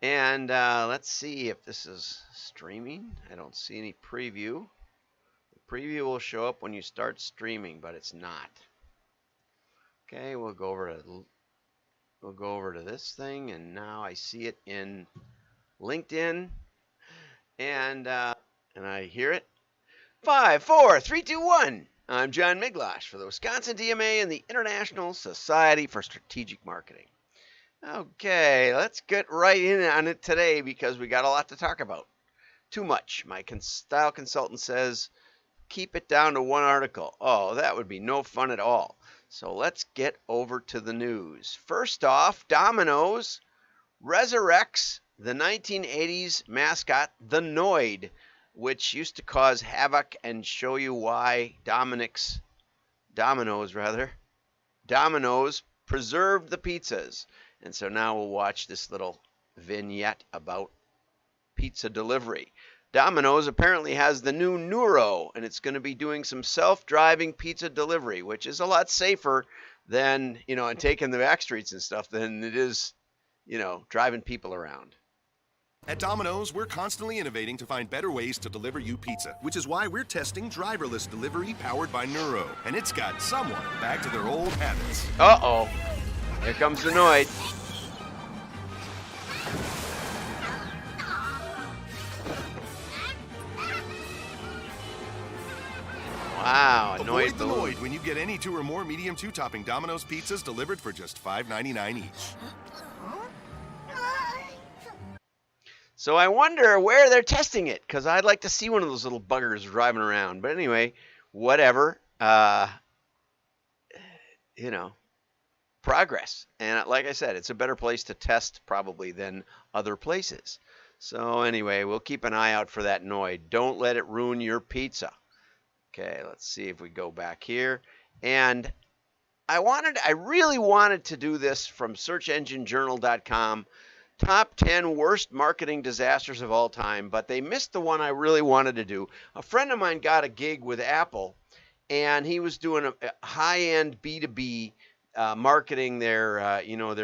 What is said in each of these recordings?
And let's see if this is streaming. I don't see any preview. The preview will show up when you start streaming, but it's not. Okay, we'll go over to this thing, and now I see it in LinkedIn, and I hear it. 5, 4, 3, 2, 1. I'm John Miglosh for the Wisconsin DMA and the International Society for Strategic Marketing. Okay, let's get right in on it today because we got a lot to talk about. Too much. My style consultant says keep it down to one article. Oh, that would be no fun at all. So let's get over to the news. First off, Domino's resurrects the 1980s mascot, the NOID, which used to cause havoc and show you why Domino's preserved the pizzas. And so now we'll watch this little vignette about pizza delivery. Domino's apparently has the new Nuro, and it's going to be doing some self-driving pizza delivery, which is a lot safer than, and taking the back streets and stuff than it is, driving people around. At Domino's, we're constantly innovating to find better ways to deliver you pizza, which is why we're testing driverless delivery powered by Nuro. And it's got someone back to their old habits. Uh-oh. Here comes the NOID. Wow, Avoid the NOID when you get any 2 or more medium 2-topping Domino's pizzas delivered for just $5.99 each. So I wonder where they're testing it, because I'd like to see one of those little buggers driving around. But anyway, whatever. Progress. And like I said, it's a better place to test probably than other places. So anyway, we'll keep an eye out for that NOID. Don't let it ruin your pizza. Okay, let's see if we go back here. And I really wanted to do this from searchenginejournal.com. Top 10 worst marketing disasters of all time, but they missed the one I really wanted to do. A friend of mine got a gig with Apple, and he was doing a high-end B2B marketing their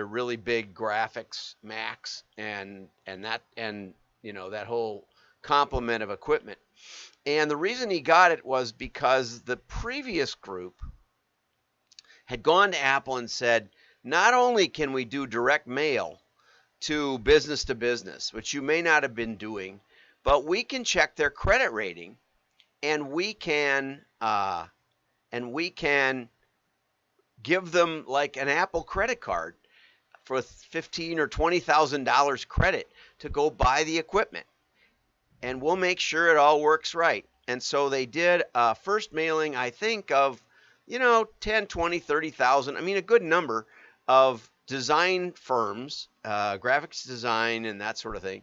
really big graphics Macs and that whole complement of equipment. And the reason he got it was because the previous group had gone to Apple and said, not only can we do direct mail to business, which you may not have been doing, but we can check their credit rating, and we can give them like an Apple credit card for $15,000 or $20,000 credit to go buy the equipment, and we'll make sure it all works right. And so they did a first mailing, I think, of 10, 20, 30,000. I mean, a good number of design firms, graphics design and that sort of thing.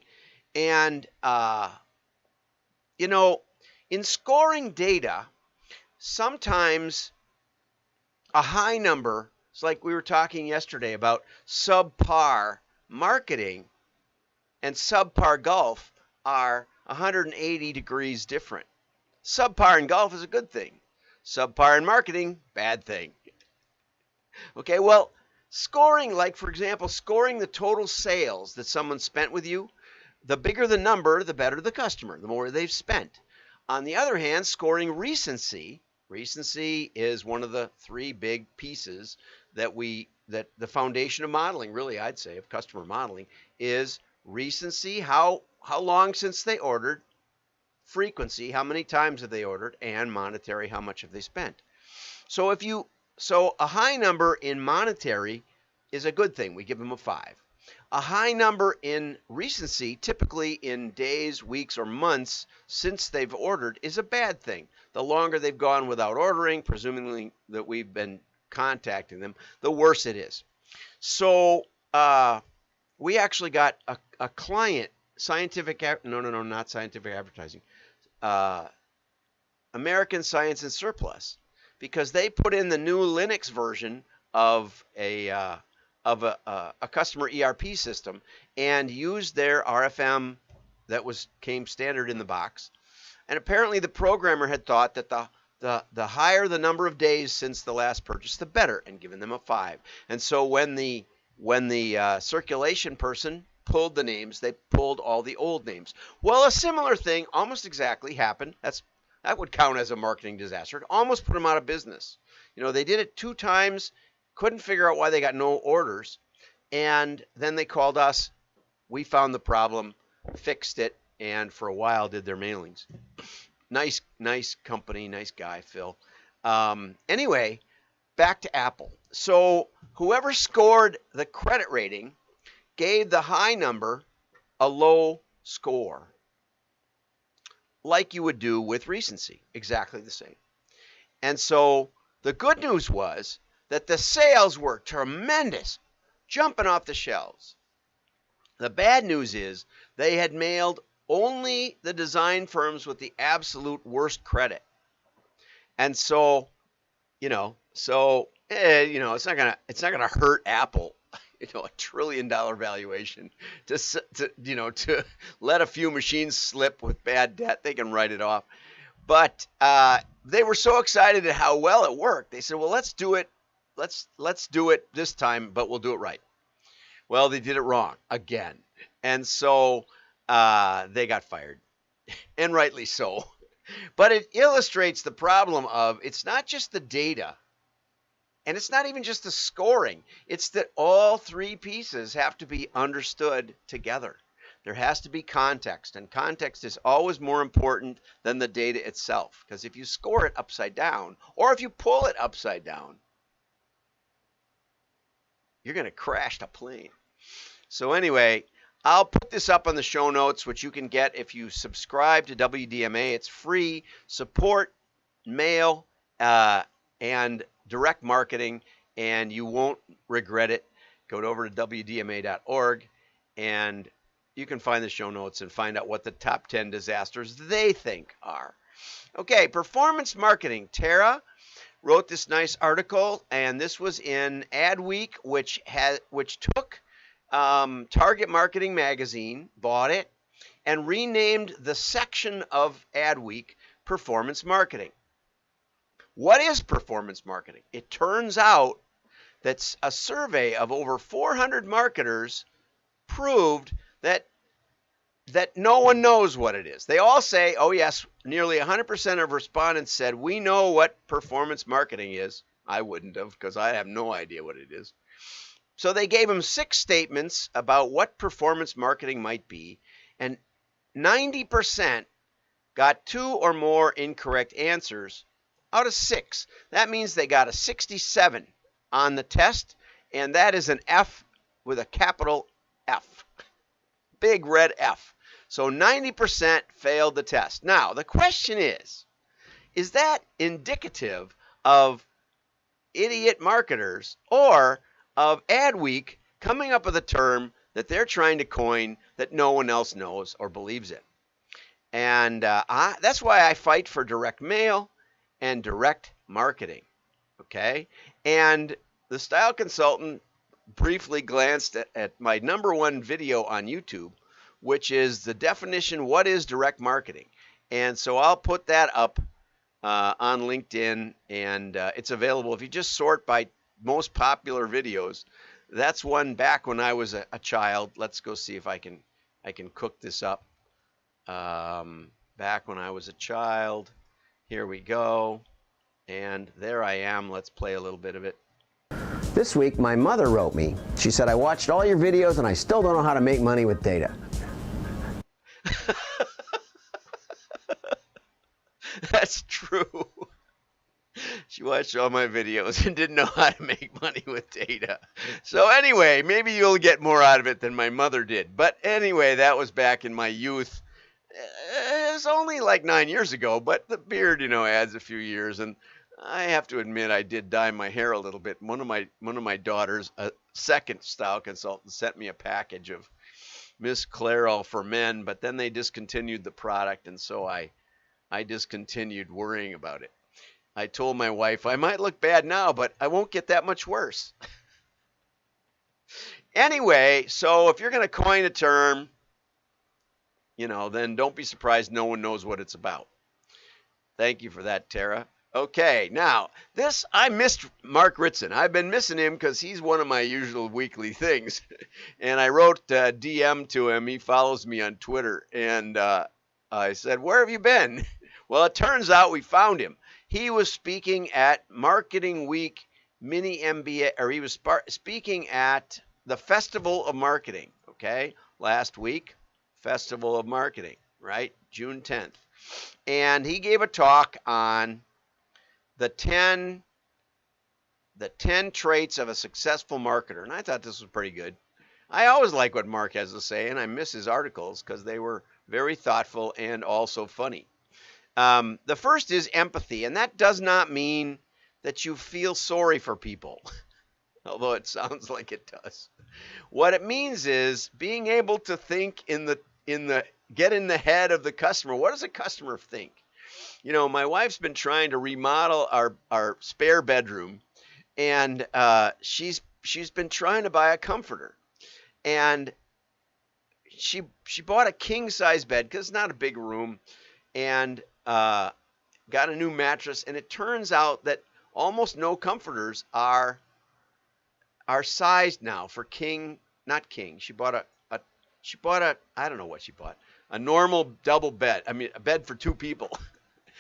And, in scoring data, sometimes a high number, it's like we were talking yesterday about subpar marketing and subpar golf are 180 degrees different. Subpar in golf is a good thing. Subpar in marketing, bad thing. Okay, well, scoring, like for example, scoring the total sales that someone spent with you, the bigger the number, the better the customer, the more they've spent. On the other hand, scoring recency is one of the 3 big pieces that the foundation of modeling, really, I'd say, of customer modeling, is recency, how long since they ordered, frequency, how many times have they ordered, and monetary, how much have they spent. So a high number in monetary is a good thing. We give them a 5. A high number in recency, typically in days, weeks, or months since they've ordered, is a bad thing. The longer they've gone without ordering, presumably that we've been contacting them, the worse it is. So we actually got a client, not scientific advertising, American Science and Surplus, because they put in the new Linux version of a customer ERP system and used their RFM that came standard in the box. And apparently the programmer had thought that the higher the number of days since the last purchase, the better, and given them a 5. And so when the circulation person pulled the names. They pulled all the old names. Well, a similar thing almost exactly happened. That would count as a marketing disaster. It almost put them out of business. They did it 2 times, couldn't figure out why they got no orders. And then they called us. We found the problem, fixed it, and for a while did their mailings. Nice company, nice guy, Phil. Anyway, back to Apple. So whoever scored the credit rating gave the high number a low score, like you would do with recency, exactly the same. And so the good news was that the sales were tremendous, jumping off the shelves. The bad news is they had mailed only the design firms with the absolute worst credit. And so, it's not gonna hurt Apple, $1 trillion valuation to let a few machines slip with bad debt. They can write it off. But they were so excited at how well it worked. They said, well, let's do it. Let's do it this time, but we'll do it right. Well, they did it wrong again. And so they got fired, and rightly so. But it illustrates the problem of it's not just the data, and it's not even just the scoring. It's that all 3 pieces have to be understood together. There has to be context, and context is always more important than the data itself. Because if you score it upside down, or if you pull it upside down, you're going to crash the plane. So anyway, I'll put this up on the show notes, which you can get if you subscribe to WDMA. It's free. Support, mail, and direct marketing, and you won't regret it. Go over to WDMA.org, and you can find the show notes and find out what the top 10 disasters they think are. Okay, performance marketing. Tara wrote this nice article, and this was in Adweek, which took Target Marketing Magazine, bought it, and renamed the section of Adweek Performance Marketing. What is performance marketing? It turns out that a survey of over 400 marketers proved that no one knows what it is. They all say, oh yes, nearly 100% of respondents said, we know what performance marketing is. I wouldn't have, because I have no idea what it is. So they gave them 6 statements about what performance marketing might be, and 90% got 2 or more incorrect answers out of 6. That means they got a 67 on the test, and that is an F with a capital F. Big red F. So 90% failed the test. Now, the question is that indicative of idiot marketers or of Adweek coming up with a term that they're trying to coin that no one else knows or believes in? And that's why I fight for direct mail and direct marketing, okay? And the style consultant briefly glanced at my #1 video on YouTube, which is the definition, what is direct marketing? And so I'll put that up on LinkedIn, and it's available. If you just sort by most popular videos, that's one back when I was a child. Let's go see if I can cook this up. Back when I was a child. Here we go. And there I am. Let's play a little bit of it. This week, my mother wrote me. She said, I watched all your videos and I still don't know how to make money with data. That's true. She watched all my videos and didn't know how to make money with data. So anyway, maybe you'll get more out of it than my mother did. But anyway, that was back in my youth. It was only like 9 years ago, but the beard, adds a few years. And I have to admit, I did dye my hair a little bit. One of my daughters, a second style consultant, sent me a package of Miss Clairol for men, but then they discontinued the product, and so I discontinued worrying about it. I told my wife, I might look bad now, but I won't get that much worse. Anyway, so if you're going to coin a term, then don't be surprised no one knows what it's about. Thank you for that, Tara. Okay, now this, I missed Mark Ritson. I've been missing him because he's one of my usual weekly things. And I wrote DM to him. He follows me on Twitter. And I said, where have you been? Well, it turns out we found him. He was speaking at Marketing Week Mini MBA, or he was speaking at the Festival of Marketing, okay, last week. Festival of Marketing, right? June 10th. And he gave a talk on the 10 traits of a successful marketer. And I thought this was pretty good. I always like what Mark has to say, and I miss his articles because they were very thoughtful and also funny. The first is empathy, and that does not mean that you feel sorry for people, although it sounds like it does. What it means is being able to think get in the head of the customer. What does a customer think? You know, my wife's been trying to remodel our spare bedroom, and she's been trying to buy a comforter, and she bought a king size bed because it's not a big room, and got a new mattress, and it turns out that almost no comforters are sized now for king, not king. She bought a I don't know what she bought. A normal double bed. I mean, a bed for two people.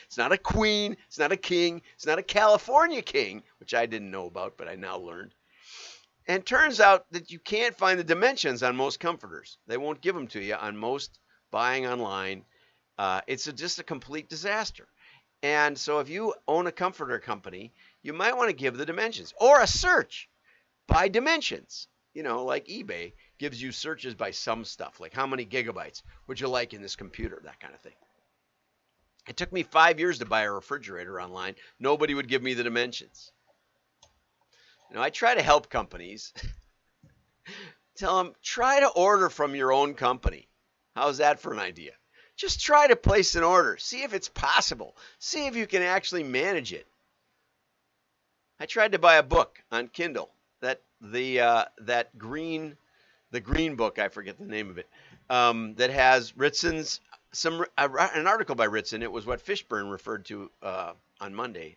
It's not a queen. It's not a king. It's not a California king, which I didn't know about, but I now learned. And it turns out that you can't find the dimensions on most comforters. They won't give them to you on most buying online. It's just a complete disaster. And so if you own a comforter company, you might want to give the dimensions or a search by dimensions. You know, like eBay gives you searches by some stuff, like how many gigabytes would you like in this computer, that kind of thing. It took me 5 years to buy a refrigerator online. Nobody would give me the dimensions. You know, I try to help companies. Tell them, try to order from your own company. How's that for an idea? Just try to place an order. See if it's possible. See if you can actually manage it. I tried to buy a book on Kindle. That green book, I forget the name of it, that has Ritson's an article by Ritson. It was what Fishburne referred to on Monday.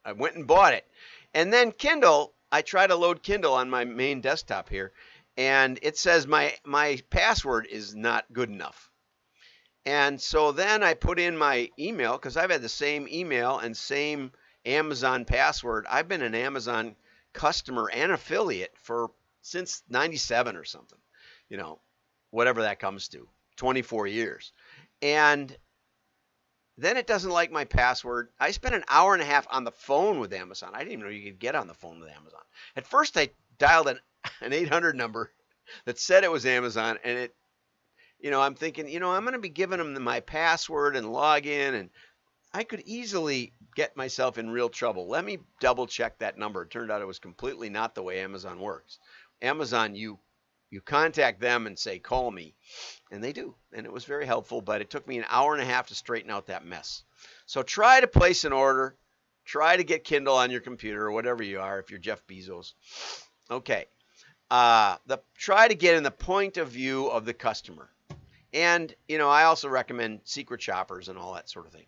I went and bought it, and then Kindle. I try to load Kindle on my main desktop here, and it says my password is not good enough. And so then I put in my email because I've had the same email and same Amazon password. I've been an Amazon customer and affiliate since 97 or something, you know, whatever that comes to, 24 years. And then it doesn't like my password. I spent an hour and a half on the phone with Amazon. I didn't even know you could get on the phone with Amazon. At first I dialed an 800 number that said it was Amazon, and it, you know, I'm thinking, you know, I'm going to be giving them my password and log in, and I could easily get myself in real trouble. Let me double check that number. It turned out it was completely not the way Amazon works. Amazon, you contact them and say, call me, and they do. And it was very helpful, but it took me an hour and a half to straighten out that mess. So try to place an order. Try to get Kindle on your computer or whatever you are, if you're Jeff Bezos. Okay. Try to get in the point of view of the customer. And, you know, I also recommend secret shoppers and all that sort of thing.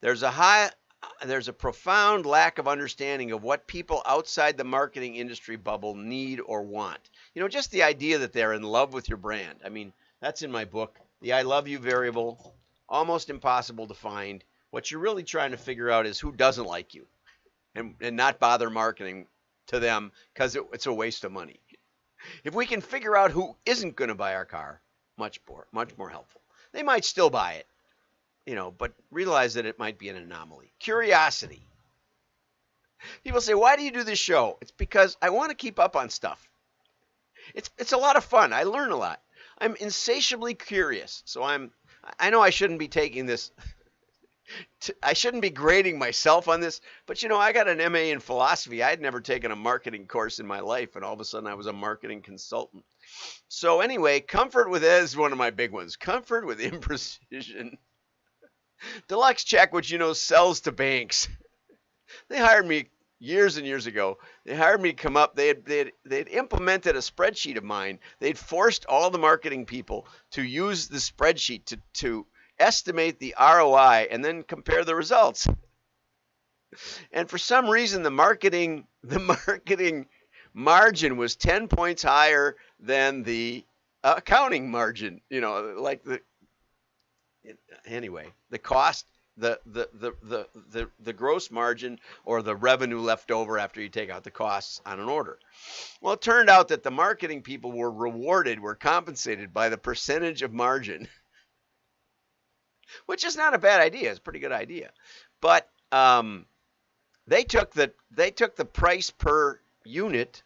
There's a profound lack of understanding of what people outside the marketing industry bubble need or want. You know, just the idea that they're in love with your brand. I mean, that's in my book, The I Love You Variable. Almost impossible to find. What you're really trying to figure out is who doesn't like you, and not bother marketing to them because it's a waste of money. If we can figure out who isn't going to buy our car, much more helpful. They might still buy it, you know, but realize that it might be an anomaly. Curiosity. People say, why do you do this show? It's because I want to keep up on stuff. It's a lot of fun. I learn a lot. I'm insatiably curious. So I know I shouldn't be taking this. I shouldn't be grading myself on this, but you know, I got an MA in philosophy. I had never taken a marketing course in my life, and all of a sudden I was a marketing consultant. So anyway, comfort with is one of my big ones. Comfort with imprecision. Deluxe Check, which you know sells to banks. They hired me years and years ago. They hired me to come up. They'd implemented a spreadsheet of mine. They'd forced all the marketing people to use the spreadsheet to estimate the ROI, and then compare the results. And for some reason, the marketing margin was 10 points higher than the accounting margin. Anyway, the cost, the gross margin, or the revenue left over after you take out the costs on an order. Well, it turned out that the marketing people were compensated by the percentage of margin, which is not a bad idea. It's a pretty good idea. But they took the price per unit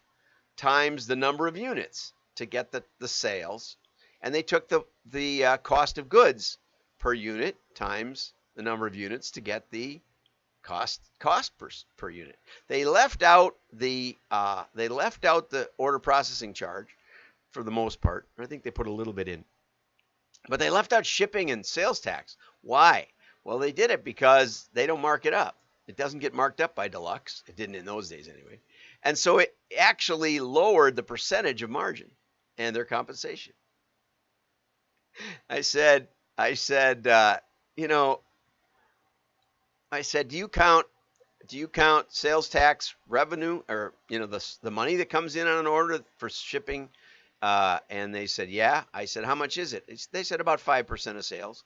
times the number of units to get the sales, and they took the cost of goods per unit times the number of units to get the cost per unit. They left out the order processing charge for the most part. I think they put a little bit in, but they left out shipping and sales tax. Why? Well, they did it because they don't mark it up. It doesn't get marked up by Deluxe. It didn't in those days anyway. And so it actually lowered the percentage of margin and their compensation. I said, do you count sales tax revenue, or the money that comes in on an order for shipping? And they said, yeah. I said, how much is it? They said about 5% of sales.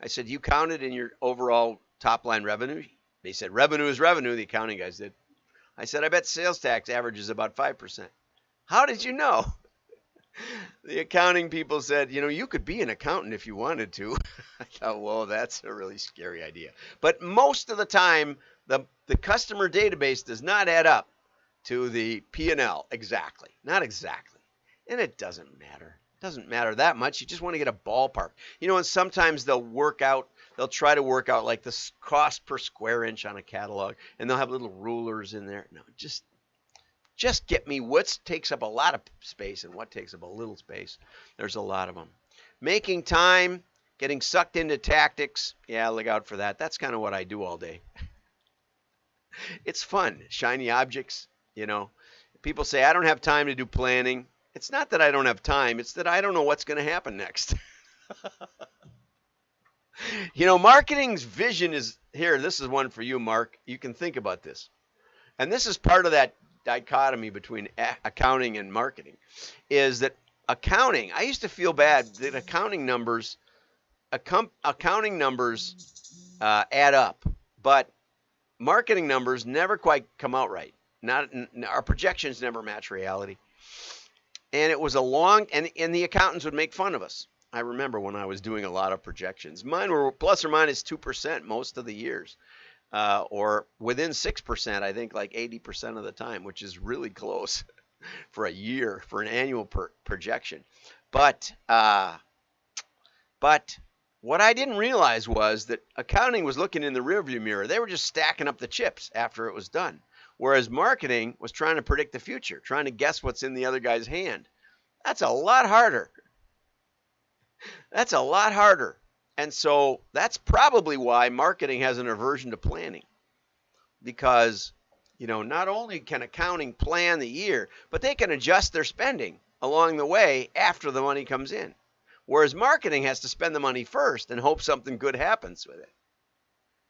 I said, you count it in your overall top line revenue? They said, revenue is revenue. The accounting guys did. I said, I bet sales tax averages about 5%. How did you know? The accounting people said, you could be an accountant if you wanted to. I thought, whoa, that's a really scary idea. But most of the time, the customer database does not add up to the P&L exactly. Not exactly. And it doesn't matter. It doesn't matter that much. You just want to get a ballpark. And sometimes they'll try to work out like the cost per square inch on a catalog, and they'll have little rulers in there. No, just get me what takes up a lot of space and what takes up a little space. There's a lot of them. Making time, getting sucked into tactics. Yeah, look out for that. That's kind of what I do all day. It's fun. Shiny objects, People say, I don't have time to do planning. It's not that I don't have time. It's that I don't know what's going to happen next. Marketing's vision is here. This is one for you, Mark. You can think about this. And this is part of that dichotomy between accounting and marketing, is that accounting, I used to feel bad that accounting numbers add up, but marketing numbers never quite come out right. Our projections never match reality. And it was and the accountants would make fun of us. I remember when I was doing a lot of projections. Mine were plus or minus 2% most of the years. Or within 6%, I think like 80% of the time, which is really close for a year, for an annual projection. But what I didn't realize was that accounting was looking in the rearview mirror. They were just stacking up the chips after it was done. Whereas marketing was trying to predict the future, trying to guess what's in the other guy's hand. That's a lot harder. That's a lot harder. And so that's probably why marketing has an aversion to planning. Because, not only can accounting plan the year, but they can adjust their spending along the way after the money comes in. Whereas marketing has to spend the money first and hope something good happens with it.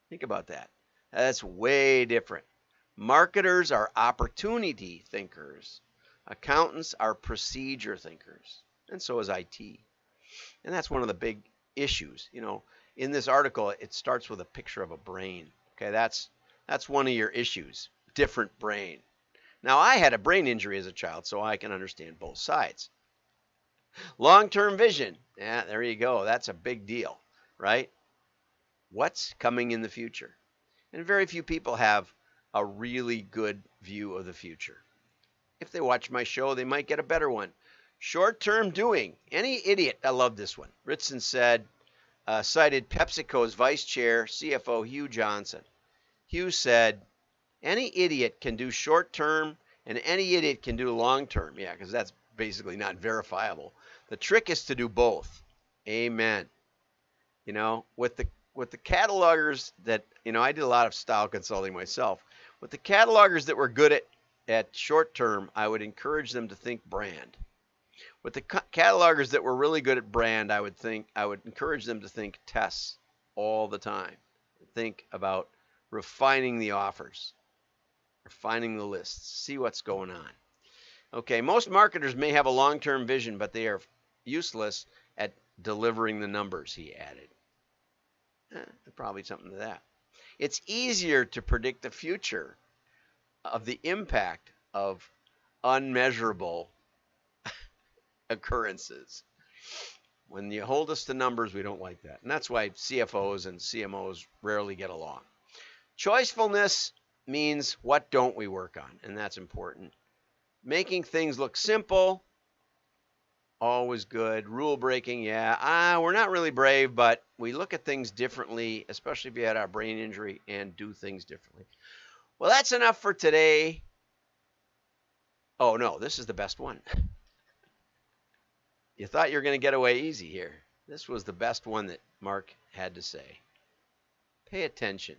Think about that. That's way different. Marketers are opportunity thinkers. Accountants are procedure thinkers. And so is IT. And that's one of the big issues. In this article, it starts with a picture of a brain. Okay, that's one of your issues. Different brain. Now, I had a brain injury as a child, so I can understand both sides. Long-term vision. Yeah, there you go. That's a big deal, right? What's coming in the future? And very few people have a really good view of the future. If they watch my show, they might get a better one. Short-term doing. Any idiot. I love this one. Ritson cited PepsiCo's vice chair, CFO Hugh Johnson. Hugh said, any idiot can do short-term and any idiot can do long-term. Yeah, because that's basically not verifiable. The trick is to do both. Amen. With the catalogers that, I did a lot of style consulting myself. With the catalogers that were good at short-term, I would encourage them to think brand. With the catalogers that were really good at brand, I would encourage them to think tests all the time. Think about refining the offers, refining the lists, see what's going on. Okay, most marketers may have a long-term vision, but they are useless at delivering the numbers, he added. Probably something to that. It's easier to predict the future of the impact of unmeasurable occurrences. When you hold us to numbers, we don't like that. And that's why CFOs and CMOs rarely get along. Choicefulness means what don't we work on, and that's important. Making things look simple, always good. Rule breaking, yeah. We're not really brave, but we look at things differently, especially if you had a brain injury, and do things differently. Well, that's enough for today. Oh, no, this is the best one. You thought you were going to get away easy here. This was the best one that Mark had to say. Pay attention.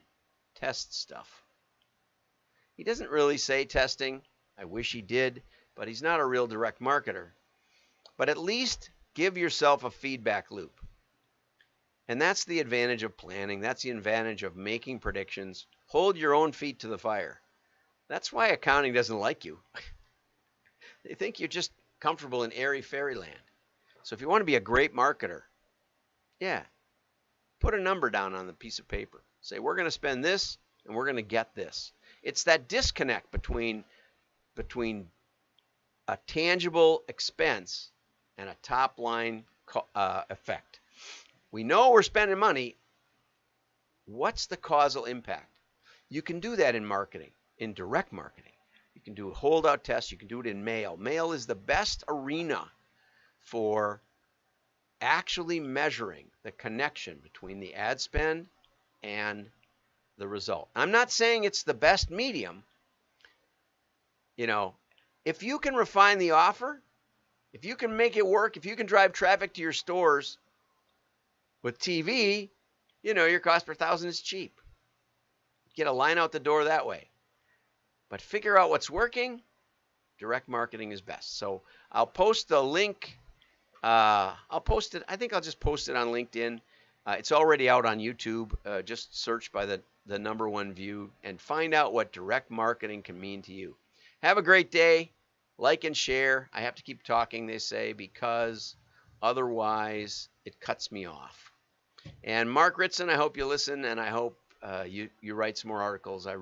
Test stuff. He doesn't really say testing. I wish he did, but he's not a real direct marketer. But at least give yourself a feedback loop. And that's the advantage of planning. That's the advantage of making predictions. Hold your own feet to the fire. That's why accounting doesn't like you. They think you're just comfortable in airy fairyland. So if you want to be a great marketer, put a number down on the piece of paper. Say, we're going to spend this and we're going to get this. It's that disconnect between a tangible expense and a top line effect. We know we're spending money. What's the causal impact? You can do that in marketing, in direct marketing. You can do a holdout test. You can do it in mail. Mail is the best arena for actually measuring the connection between the ad spend and the result. I'm not saying it's the best medium. If you can refine the offer, if you can make it work, if you can drive traffic to your stores with TV, your cost per thousand is cheap. Get a line out the door that way. But figure out what's working. Direct marketing is best. So I'll post the link. I'll post it. I think I'll just post it on LinkedIn. It's already out on YouTube. Just search by the number one view and find out what direct marketing can mean to you. Have a great day. Like and share. I have to keep talking, they say, because otherwise it cuts me off. And Mark Ritson, I hope you listen, and I hope you write some more articles. I really